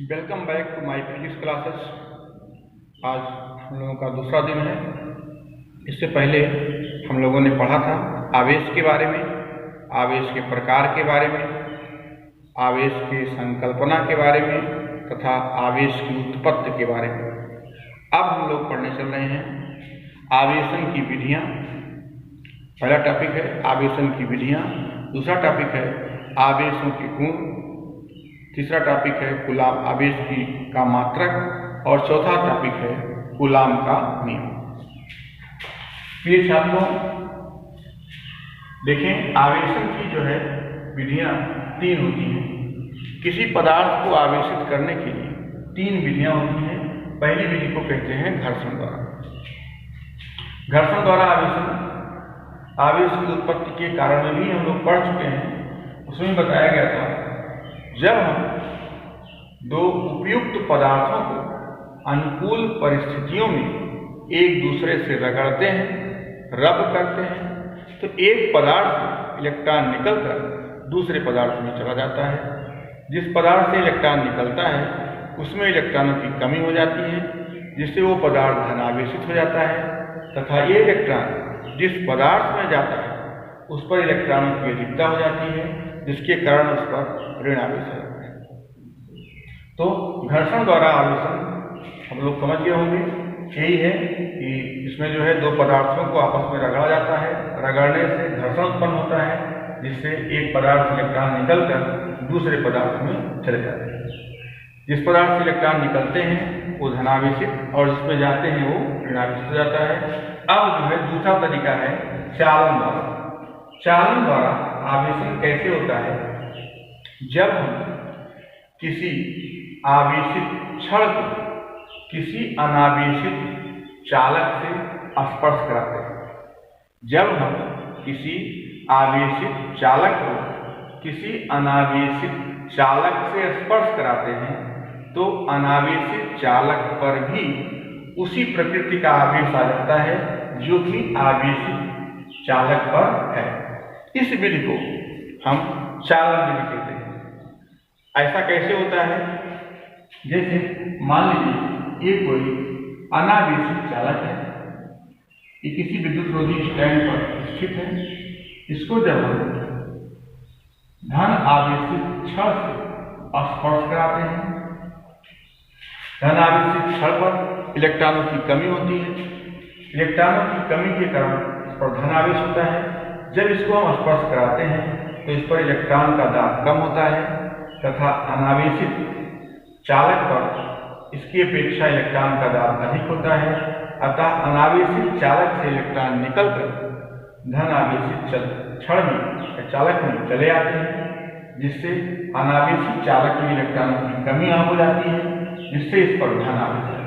Welcome back to my physics classes. आज हम लोगों का दूसरा दिन है। इससे पहले हम लोगों ने पढ़ा था आवेश के बारे में, आवेश के प्रकार के बारे में, आवेश की संकल्पना के बारे में तथा आवेश की उत्पत्ति के बारे में। अब हम लोग पढ़ने चल रहे हैं आवेशन की विधियाँ। पहला टॉपिक है आवेशन की विधियाँ, दूसरा टॉपिक है आवेशों के गुण, तीसरा टॉपिक है कूलाम आवेश का मात्रक और चौथा टॉपिक है कूलाम का नियम। प्रिय छात्रों, देखें आवेशन की जो है विधियां तीन होती हैं। किसी पदार्थ को आवेशित करने के लिए तीन विधियां होती हैं। पहली विधि को कहते हैं घर्षण द्वारा। घर्षण द्वारा आवेशन, आवेश की उत्पत्ति के कारण में भी हम लोग पढ़ चुके हैं। उसमें बताया गया था जब हम दो उपयुक्त पदार्थों को अनुकूल परिस्थितियों में एक दूसरे से रगड़ते हैं, रब करते हैं, तो एक पदार्थ से इलेक्ट्रॉन निकलकर दूसरे पदार्थ में चला जाता है। जिस पदार्थ से इलेक्ट्रॉन निकलता है उसमें इलेक्ट्रॉनों की कमी हो जाती है, जिससे वो पदार्थ धनावेशित हो जाता है तथा ये इलेक्ट्रॉन जिस पदार्थ में जाता है उस पर इलेक्ट्रॉनों की अधिकता हो जाती है, जिसके कारण उस पर ऋण आवेश है। तो घर्षण द्वारा आवेशन हम लोग समझ गए होंगे। यही है कि इसमें जो है दो पदार्थों को आपस में रगड़ा जाता है, रगड़ने से घर्षण उत्पन्न होता है, जिससे एक पदार्थ से इलेक्ट्रॉन निकलकर दूसरे पदार्थ में चले जाते हैं। जिस पदार्थ से इलेक्ट्रॉन निकलते हैं वो धनावेशित और जिसमें जाते हैं वो ऋणावेशित हो जाता है। अब जो है दूसरा तरीका है चालन द्वारा। चालन द्वारा आवेशन कैसे होता है? जब हम किसी आवेशित क्षण को किसी अनावेशित चालक से स्पर्श कराते हैं। जब हम किसी आवेशित चालक को किसी अनावेशित चालक से स्पर्श कराते हैं तो अनावेशित चालक पर भी उसी प्रकृति का आवेश आ जाता है जो कि आवेशित चालक पर है। इस विधि को हम चालन विधि कहते हैं। ऐसा कैसे होता है? जैसे मान लीजिए ये कोई अनावेशित चालक है, ये किसी विद्युत रोधी स्टैंड पर स्थित है। इसको जब हम धन आवेशित क्षण से स्पर्श कराते हैं, धन आवेशित क्षण पर इलेक्ट्रॉनों की कमी होती है। इलेक्ट्रॉनों की कमी के कारण इस पर धनावेश होता है। जब इसको हम स्पर्श कराते हैं तो इस पर इलेक्ट्रॉन का दाब कम होता है तथा अनावेशित चालक पर इसकी अपेक्षा इलेक्ट्रॉन का दाब अधिक होता है। अतः अनावेशित चालक से इलेक्ट्रॉन निकलकर धन आवेशित क्षण में चालक में चले आते हैं, जिससे अनावेशित चालक में इलेक्ट्रॉनों की कमी हो जाती है, जिससे इस पर धन आवेश आता है।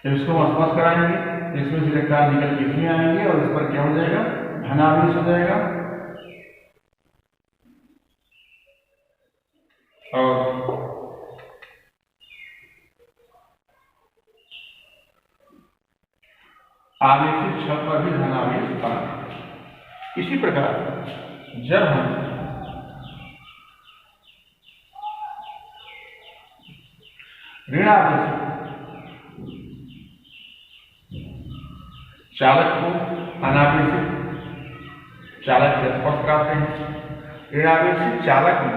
जब इसको हम स्पर्श कराएंगे तो इसमें से इलेक्ट्रॉन निकल के इसमें आएंगे और इस पर क्या हो जाएगा? धनावेश हो जाएगा। और आवेशित क्षण पर भी धनावेश पड़ा। इसी प्रकार जब हम ऋणावेशित चालक को अनावेशित चालक से स्पर्श कराते हैं, ऋणावेशित चालक में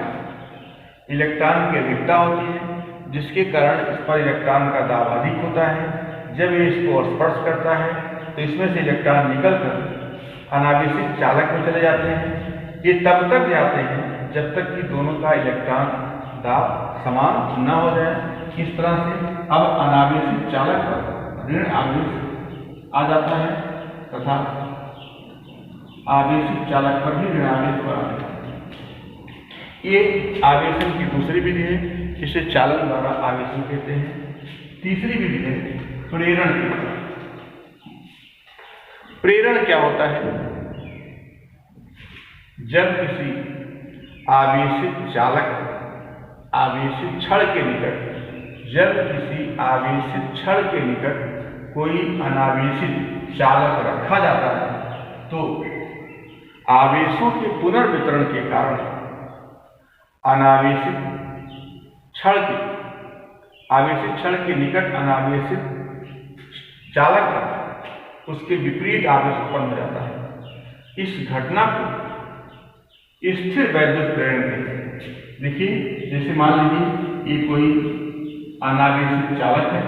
इलेक्ट्रॉन की अधिकता होती है, जिसके कारण इस पर इलेक्ट्रॉन का दाब अधिक होता है। जब ये इसको स्पर्श करता है तो इसमें से इलेक्ट्रॉन निकलकर अनावेशित चालक में चले जाते हैं। ये तब तक जाते हैं जब तक कि दोनों का इलेक्ट्रॉन दाब समान न हो जाए। इस तरह से अब अनावेशित चालक पर ऋण आवेश आ जाता है तथा आवेशित चालक पर भी ऋण आवेश आ जाता है। ये आवेशन की दूसरी विधि है, इसे चालन द्वारा आवेशन कहते हैं। तीसरी विधि है प्रेरण की। प्रेरण क्या होता है? जब किसी आवेशित चालक आवेशित क्षण के निकट कोई अनावेशित चालक रखा जाता है तो आवेशों के पुनर्वितरण के कारण अनावेशित क्षण के आवेशित क्षण के निकट अनावेशित चालक पर उसके विपरीत आवेश उत्पन्न हो जाता है। इस घटना को स्थिर वैद्युत प्रेरण कहते हैं। देखिए, जैसे मान लीजिए ये कोई अनावेशित चालक है,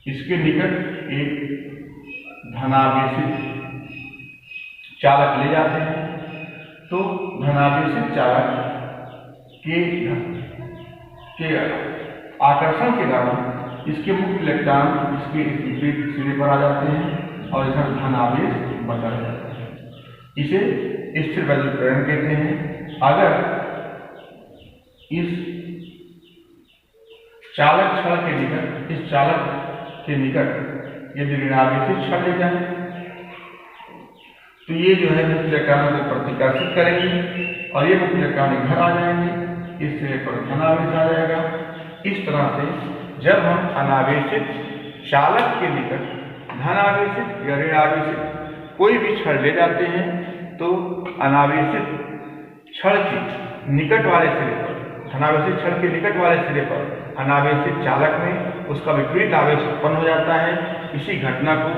इसके निकट एक धनावेशित चालक ले जाते हैं, तो धनावेशित चालक के आकर्षण के कारण इसके मुख्य इलेक्ट्रॉन इसके विपरीत सिरे पर आ जाते हैं और इसका धनावेश बचा जाता है। इसे स्थिर वैद्युत प्रेरण कहते हैं। अगर इस चालक क्षण के निकट यदि ऋणावेशित क्षण ले जाए तो ये जो है मुख्य इलेक्ट्रॉनों को प्रतिकर्षित करेंगे और ये मुख्य इलेक्ट्रॉन घर आ जाएंगे, इस सिरे पर धनावेश आ जाएगा। इस तरह से जब हम अनावेशित चालक के निकट धनावेशित या ऋणावेशित कोई भी क्षण ले जाते हैं तो अनावेशित क्षण के निकट वाले सिरे पर, धनावेशित क्षण के निकट वाले सिरे पर अनावेशित चालक में उसका विपरीत आवेश उत्पन्न हो जाता है। इसी घटना को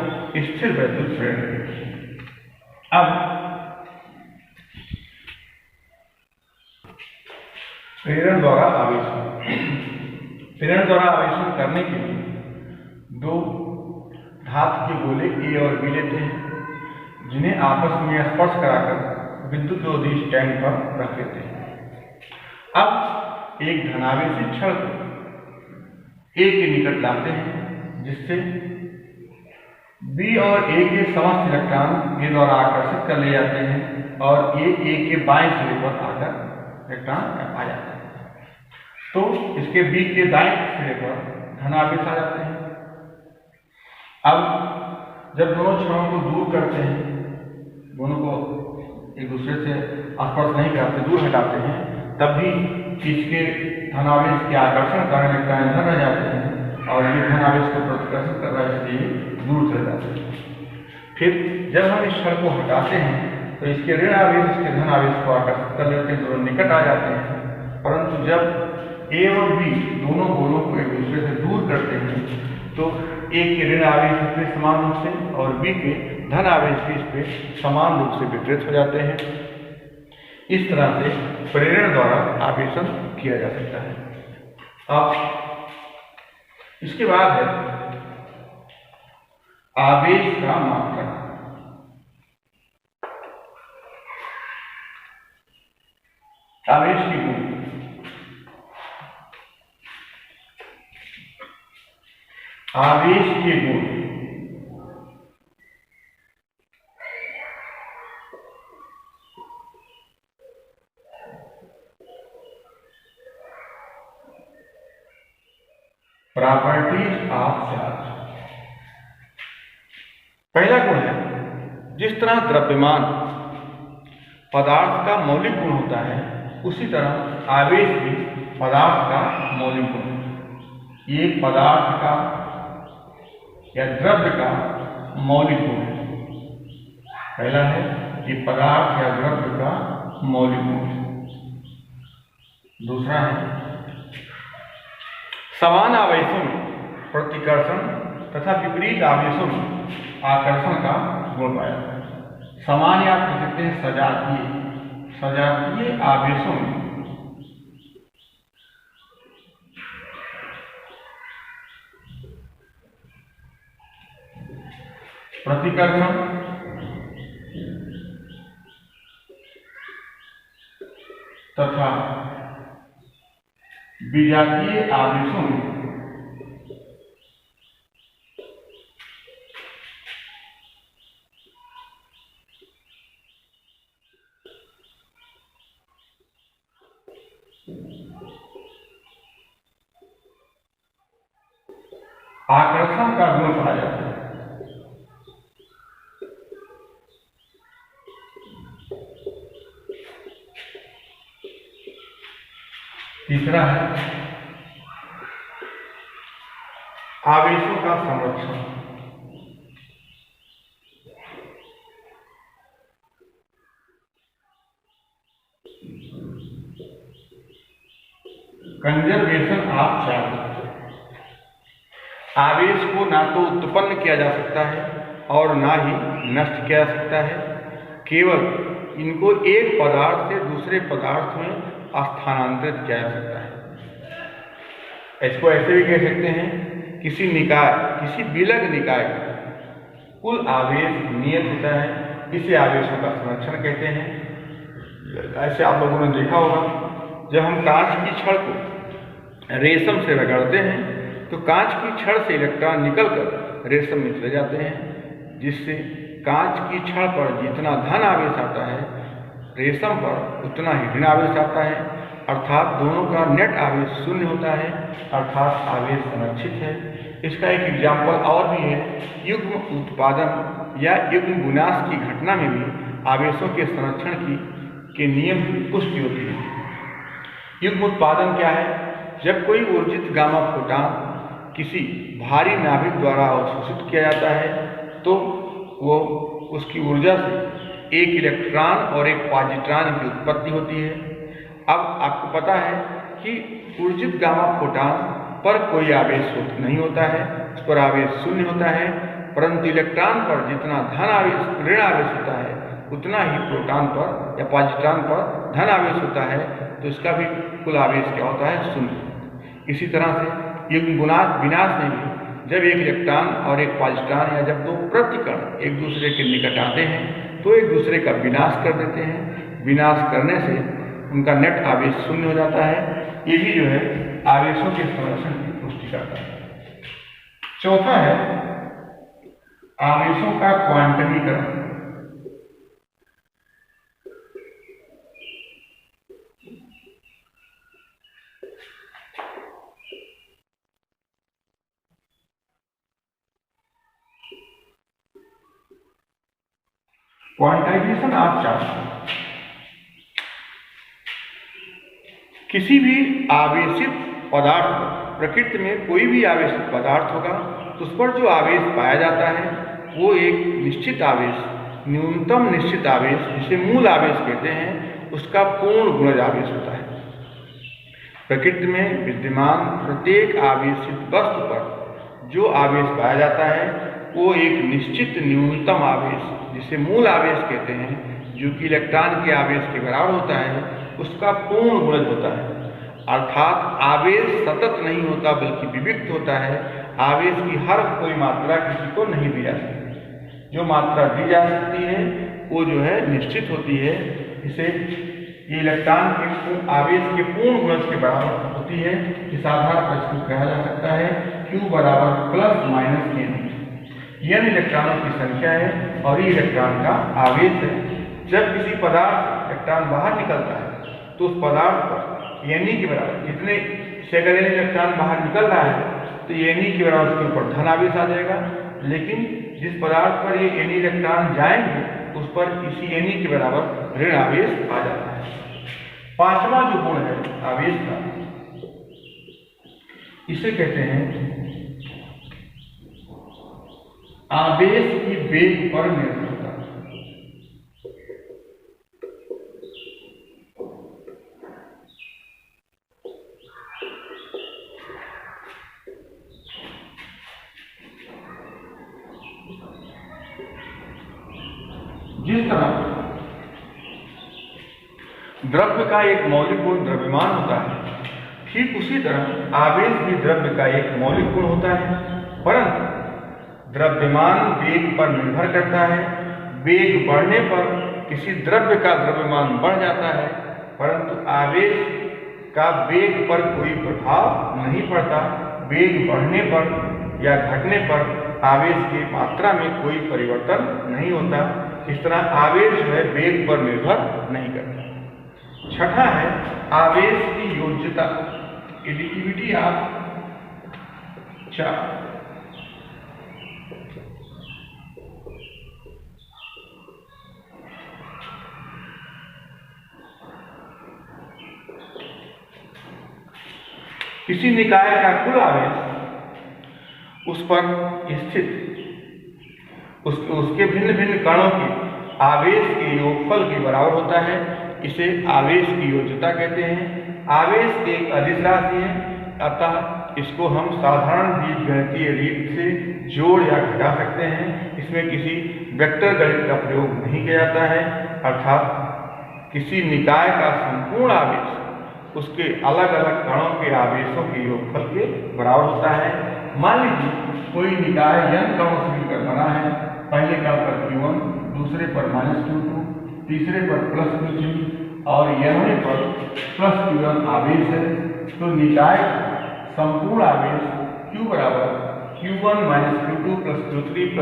स्थिर वैद्युत प्रेरण कहते हैं। अब प्रेरण द्वारा आवेशन। प्रेरण द्वारा आवेशन करने के लिए दो धातु के गोले A और B लेते हैं, जिन्हें आपस में स्पर्श कराकर विद्युत रोधी स्टैंड पर रख देते हैं। अब एक धनावेशित क्षण को A के निकट लाते हैं, जिससे B और A के समस्त इलेक्ट्रॉन A द्वारा आकर्षित कर ले जाते हैं और A के बाएं सिरे पर आकर इलेक्ट्रॉन आ जाते हैं। तो इसके B के दाएं सिरे पर धनावेश आ जाते हैं। अब जब दोनों क्षणों को दूर करते हैं, दोनों को एक दूसरे से स्पर्श नहीं करते, दूर हटाते हैं, तब भी इसके धनावेश के आकर्षण कारण इलेक्ट्रॉन अंदर रह जाते हैं और ये धनावेश को प्रतिकर्षित कर रहा है, इसलिए दूर चले जाते हैं। फिर जब हम इस क्षण को हटाते हैं तो इसके ऋण आवेश इसके धनावेश को आकर्षित कर लेते हैं, दोनों निकट आ जाते हैं। परंतु जब A और B दोनों गोलों को एक दूसरे से दूर करते हैं तो A के ऋण आवेश इस पे समान रूप से और B के धन आवेश भी इस पे समान रूप से वितरित हो जाते हैं। इस तरह से प्रेरण द्वारा आवेशन किया जा सकता है। अब इसके बाद है आवेश का मापन। आवेश की गुण। आवेश के गुण। Properties of charge. पहला गुण है, जिस तरह द्रव्यमान पदार्थ का मौलिक गुण होता है, उसी तरह आवेश भी पदार्थ का मौलिक गुण है। ये पदार्थ का या द्रव्य का मौलिक गुण है। पहला है कि पदार्थ या द्रव्य का मौलिक गुण है। दूसरा है समान आवेशों में प्रतिकर्षण तथा विपरीत आवेशों में आकर्षण का गुण पाया जाता है। समान या कह सकते हैं सजातीय आवेशों में प्रतिकर्षण तथा विजातीय आवेशों में आकर्षण का गुण पाया जाता है। तीसरा है आवेशों का संरक्षण। Conservation of charge. आवेश को ना तो उत्पन्न किया जा सकता है और ना ही नष्ट किया जा सकता है, केवल इनको एक पदार्थ से दूसरे पदार्थ में स्थानांतरित किया जा सकता है। इसको ऐसे भी कह सकते हैं, किसी निकाय, किसी विलग निकाय का कुल आवेश नियत होता है, इसे आवेशों का संरक्षण कहते हैं। ऐसे आप लोगों ने देखा होगा, जब हम कांच की छड़ को रेशम से रगड़ते हैं तो कांच की छड़ से इलेक्ट्रॉन निकलकर रेशम में चले जाते हैं, जिससे कांच की छड़ पर जितना धन आवेश आता है रेशम पर उतना ही ऋण आवेश आता है, अर्थात दोनों का नेट आवेश शून्य होता है, अर्थात आवेश संरक्षित है। इसका एक एग्जाम्पल और भी है, युग्म उत्पादन या युग्म विनाश की घटना में भी आवेशों के संरक्षण के नियम की पुष्टि होती है। युग्म उत्पादन क्या है? जब कोई ऊर्जित गामा फोटॉन किसी भारी नाभिक द्वारा अवशोषित किया जाता है तो वो उसकी ऊर्जा से एक इलेक्ट्रॉन और एक पॉजिट्रॉन की उत्पत्ति होती है। अब आपको पता है कि ऊर्जित गामा फोटॉन पर कोई आवेश नहीं होता है, उस पर आवेश शून्य होता है, परंतु इलेक्ट्रॉन पर जितना धन आवेश ऋण आवेश होता है उतना ही प्रोटॉन पर या पॉजिट्रॉन पर धन आवेश होता है, तो इसका भी कुल आवेश क्या होता है? शून्य। इसी तरह से युग्म विनाश में भी जब एक इलेक्ट्रॉन और एक पॉजिट्रॉन या जब दो प्रतिकण एक दूसरे के निकट आते हैं तो एक दूसरे का विनाश कर देते हैं। विनाश करने से उनका नेट आवेश शून्य हो जाता है। ये भी जो है आवेशों के संरक्षण की पुष्टि करता है। चौथा है आवेशों का क्वांटमीकरण। Quantization of charge. किसी भी आवेशित पदार्थ पर, प्रकृति में कोई भी आवेशित पदार्थ होगा तो उस पर जो आवेश पाया जाता है वो एक निश्चित आवेश, न्यूनतम निश्चित आवेश जिसे मूल आवेश कहते हैं, उसका पूर्ण गुणज आवेश होता है। प्रकृति में विद्यमान प्रत्येक आवेशित वस्तु पर जो आवेश पाया जाता है वो एक निश्चित न्यूनतम आवेश जिसे मूल आवेश कहते हैं, जो कि इलेक्ट्रॉन के आवेश के बराबर होता है, उसका पूर्ण गुणज होता है। अर्थात आवेश सतत नहीं होता बल्कि विविक्त होता है। आवेश की हर कोई मात्रा किसी को नहीं दी जा सकती, जो मात्रा दी जा सकती है वो जो है निश्चित होती है। इसे इलेक्ट्रॉन के आवेश के पूर्ण गुणज के बराबर होती है। इस आधार पर इसको कहा जा सकता है Q बराबर प्लस माइनस n। n इलेक्ट्रॉनों की संख्या है और ये इलेक्ट्रॉन का आवेश है। जब किसी पदार्थ इलेक्ट्रॉन बाहर निकलता है तो उस पदार्थ पर Ne के बराबर जितने से अगर n इलेक्ट्रॉन बाहर निकल रहा है तो Ne के बराबर उसके ऊपर धन आवेश आ जाएगा, लेकिन जिस पदार्थ पर ये Ne इलेक्ट्रॉन जाएंगे उस पर इसी Ne के बराबर ऋण आवेश आ जाता है। पांचवा जो गुण है आवेश का, इसे कहते हैं आवेश की वेग पर निर्भरता। जिस तरह द्रव्य का एक मौलिक गुण द्रव्यमान होता है, ठीक उसी तरह आवेश भी द्रव्य का एक मौलिक गुण होता है, परंतु द्रव्यमान वेग पर निर्भर करता है। वेग बढ़ने पर किसी द्रव्य का द्रव्यमान बढ़ जाता है, परंतु आवेश का वेग पर कोई प्रभाव नहीं पड़ता। वेग बढ़ने पर या घटने पर आवेश की मात्रा में कोई परिवर्तन नहीं होता। इस तरह आवेश जो है वेग पर निर्भर नहीं करता। छठा है आवेश की योज्यता, एडिटिविटी ऑफ चार्ज। किसी निकाय का कुल आवेश उस पर स्थित उसके भिन्न भिन्न कणों के आवेश के योगफल के बराबर होता है। इसे आवेश की योज्यता कहते हैं। आवेश एक अदिश राशि है, अतः इसको हम साधारण बीजगणितीय रीत से जोड़ या घटा सकते हैं। इसमें किसी वेक्टर गणित का प्रयोग नहीं किया जाता है, अर्थात किसी निकाय का संपूर्ण आवेश उसके अलग अलग कणों के आवेशों के योगफल के बराबर होता है। मान लीजिए कोई निकाय n कणों से मिलकर बना है, पहले कण पर Q1, दूसरे पर -Q2, तीसरे पर +Q3 और यहवें पर +Q1 आवेश है, तो निकाय संपूर्ण आवेश Q बराबर Q1 - Q2 + Q3 +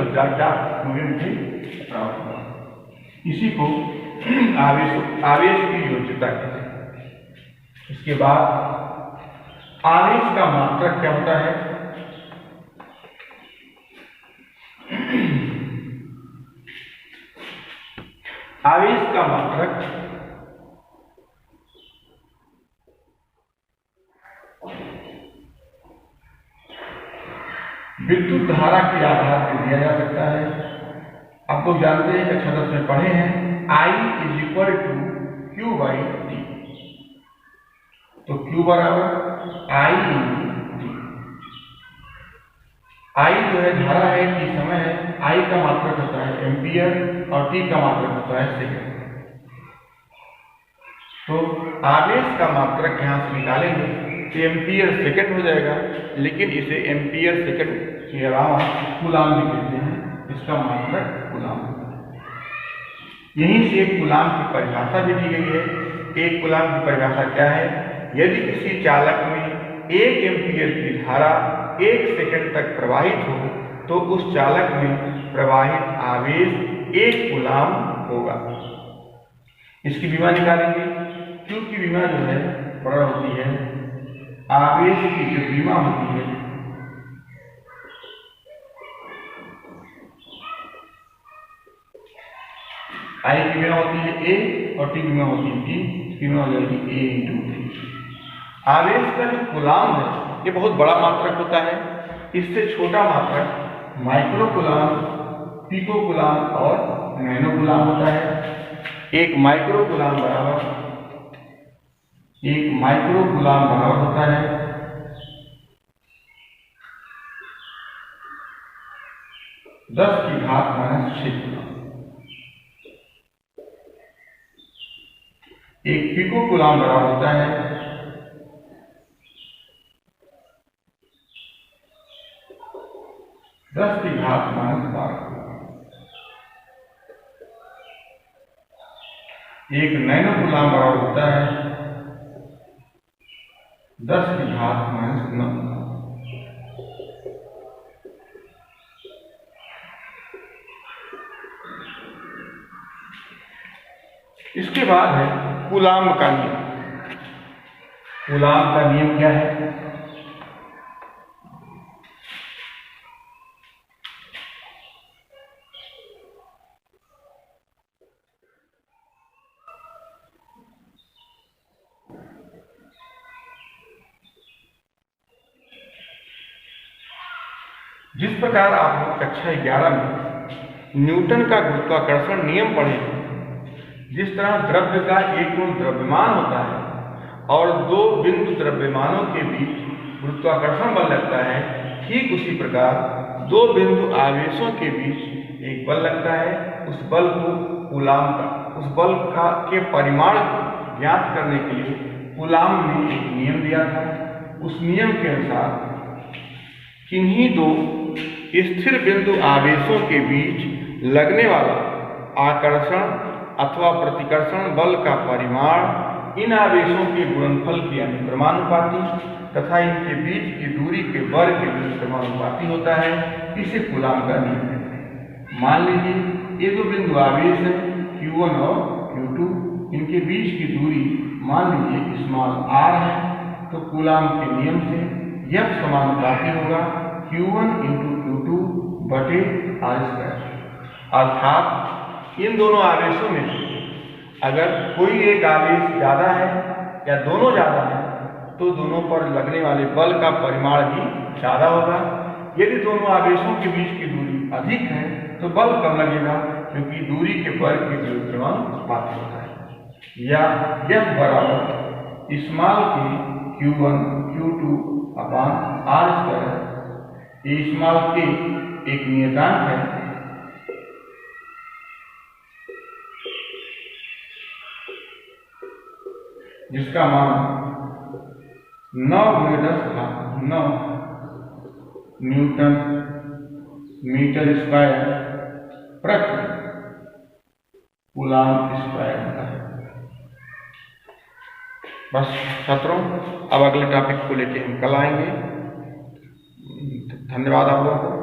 मुझे प्राप्त होगा। इसी को आवेश की योज्यता कहते हैं। इसके बाद आवेश का मात्रक क्या होता है? आवेश का मात्रक विद्युत धारा के आधार पर दिया जा सकता है। आप लोग जानते हैं, कक्षा 10 में पढ़े हैं, I = Q/T। तो Q बराबर I × T। I जो है धारा है, T समय है, I का मात्रक होता है एम्पियर और T का मात्रक होता है सेकंड। तो आवेश का मात्रक यहाँ से निकालेंगे तो एम्पियर सेकंड हो जाएगा, लेकिन इसे एम्पियर सेकंड के अलावा कूलाम भी कहते हैं। इसका मात्रक कूलाम होता है। यहीं से एक कूलाम की परिभाषा भी दी गई है। एक कूलाम की परिभाषा क्या है? यदि किसी चालक में 1 एम्पियर की धारा 1 सेकंड तक प्रवाहित हो तो उस चालक में प्रवाहित आवेश 1 कूलाम होगा। इसकी विमा निकालेंगे। Q की विमा जो है बड़ा होती है आवेश की जो विमा होती है I की विमा होती है A और T की विमा होती है T। इसकी विमा हो जाएगी A × T। आवेश का जो कूलाम है ये बहुत बड़ा मात्रक होता है। इससे छोटा मात्रक माइक्रो कूलाम, पिको कूलाम और नैनो कूलाम होता है। एक माइक्रो कूलाम बराबर होता है 10⁻⁶ कूलाम। एक पिको कूलाम बराबर होता है 10⁻⁻12। एक नैनो कूलाम बराबर होता है 10⁻⁹। इसके बाद है कूलाम का नियम। कूलाम का नियम क्या है? जिस प्रकार आप लोग कक्षा 11 में न्यूटन का गुरुत्वाकर्षण नियम पढ़े, जिस तरह द्रव्य का एक गुण द्रव्यमान होता है और 2 बिंदु द्रव्यमानों के बीच गुरुत्वाकर्षण बल लगता है, ठीक उसी प्रकार 2 बिंदु आवेशों के बीच एक बल लगता है। उस बल को कूलाम के परिमाण को ज्ञात करने के लिए कूलाम ने एक नियम दिया था। उस नियम के अनुसार किन्हीं 2 स्थिर बिंदु आवेशों के बीच लगने वाला आकर्षण अथवा प्रतिकर्षण बल का परिमाण इन आवेशों के गुणनफल के अनुक्रमानुपाती तथा इनके बीच की दूरी के वर्ग के अनुक्रमानुपाती होता है। इसे कूलाम का नियम कहते हैं। मान लीजिए ये 2 बिंदु आवेश है Q1 और Q2, इनके बीच की दूरी मान लीजिए r है, तो कूलाम के नियम से F समानुपाती होगा Q1 × Q2 बटे r²। अर्थात इन दोनों आवेशों में अगर कोई एक आवेश ज्यादा है या दोनों ज्यादा है तो दोनों पर लगने वाले बल का परिमाण भी ज्यादा होगा। यदि दोनों आवेशों के बीच की दूरी अधिक है तो बल कम लगेगा, क्योंकि दूरी के वर्ग के अनुक्रमानुपाती होता है। या F बराबर स्मॉल के Q1 Q2 अपान R स्क्वायर, ये स्मॉल के एक नियतांक है जिसका मान 9 न्यूटन मीटर स्क्वायर प्रति कूलम्ब स्क्वायर होता है। बस छात्रों, अब अगले टॉपिक को लेके हम कल आएंगे। धन्यवाद आप लोगों को।